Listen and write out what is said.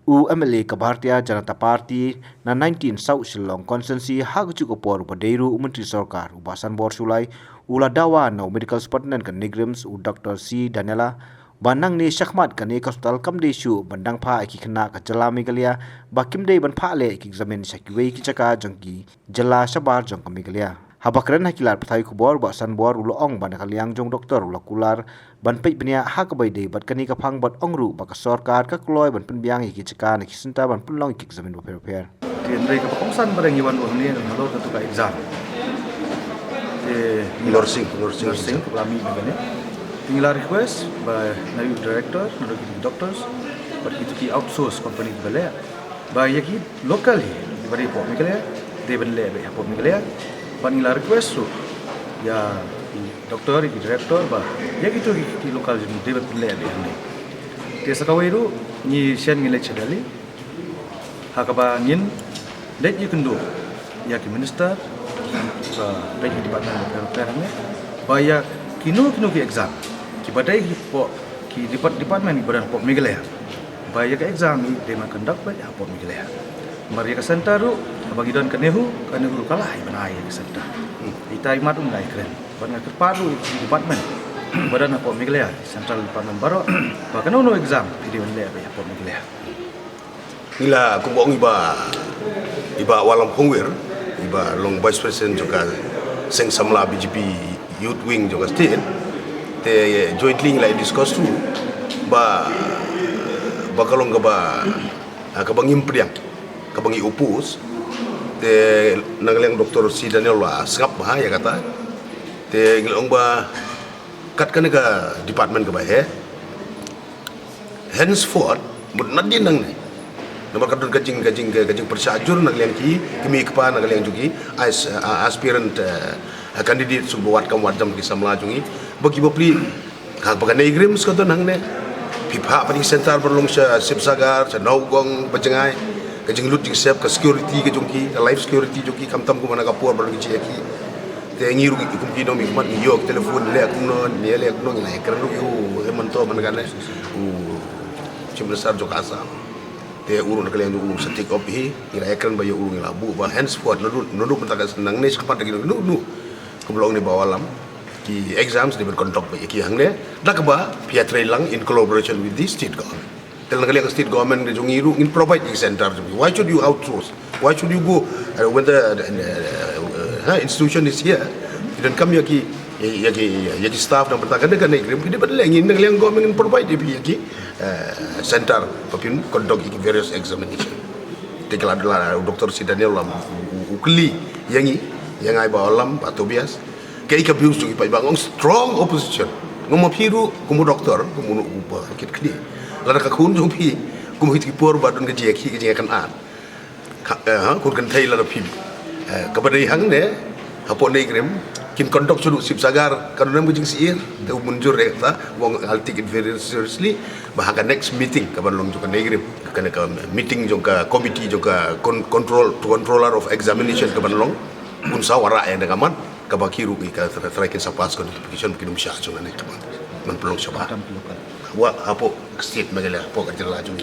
MLA ka Bharatiya Janata Party na 19 South Shillong Constituency hagchu ko por badeiru Menteri Sarkar ubasan bor sulai ula dawa no medical superintendent kan Negrims Dr. C Daniela banang ni syakmat kan ni hospital kamde shu bandang pha ki khna ka jala megalia bakim dei ban pha le ki examine shakiwe ki chaka jangki jala shabar jong ka megalia habakran hakilar pathai khubor ba san bor ulo ong ban kaliang jong doktor ulo kular ban pe bnia ha ka bai dei bat kani ka phang bat ongru ba ka sarkar ka kloi ban pun biang ki chaka na ki sinta ban pun long ki examine ba per tian rei ka pongsan barang iwan wa ni na lo ka exam nursing kami begini tinggal request by nayu director nayu doctors but itu ki outsource company bale by yaki locally bari po mikale de bale be po mikale panila request so ya doctor ki director ba yaki to ki local de bale be ni te sakawairu ni sen ngile chadali hakaba ngin let you can do yaki minister ba yaki department perne ba ya kino ki exam ki badai po ki department badan po Meghalaya baya ka exam ni de man conduct ba ya po Meghalaya mari ka center ru bagi don kanehu kalah banai ka center itai mat ngai kren ban ka paru department badan po Meghalaya central department baro ba kanu no exam di Meghalaya ba ya po Meghalaya ila ku bong iba walam khongwer iba long vice president juga seng samla BJP youth wing juga state te jointly like discuss tu bakalong ka bangim priang ka bangi opus te nangleng Dr. C Daniel wa sngap ba ya kata te ngilong ba kat kan ka department ka ba he henceforth but nadin nang ni nomor kadun gajing persajur nangleng ki kimi kpa nangleng jugi as aspirant candidate subuat kam wadam ki samla jungi bagi bopli kag bagan Negrims ko to nang ne pipha pani center berlong sa sipsagar sa naugong bajengai kajing lut sep ka security ka jungki life security jungki kamtam ko mana kapur berlong ki te ngiru ki kum ki no mi mat ni yok telefon le kuno ni le kuno ni lai kran yu emanto managane cimresar jokasa te urun kalian dulu setik opi ira ekran bayu urun labu ba henceforth nodu pentakas nang ne sekat lagi nu keblong ni bawalam ki exams di berkontrok ba ki hangne dakba piatre lang in collaboration with the state government tel nang kalian state government de jongiru in provide the center why should you outsource why should you go when the institution is here dan kami yaki staff dan bertakan dengan Negrim kita berlengin dengan yang government provide di yaki center papin conduct various examination tekala adalah Dr. C Daniel lam ukli yang ai bawalam patobias kai ka bius tu ipai bangong strong opposition ngomo piru kumu doktor kumu upa kit kli lada ka kun jong pi kumu hit ki por badun ke je kan an kun kan thai lada pi ka badai hang ne hapo Negrim kin conduct sudu sipsagar kanuna mujing siir te munjur rekta wong I'll take it very seriously bahaga next meeting ka balong juga Negrim kana ka meeting juga committee juga controller of examination ka balong unsa wara yang dengan kabakiru ka traikin sa pas qualification kinum sya jona ni teman man pelong sya ba wa apo state magala apo ka jela jung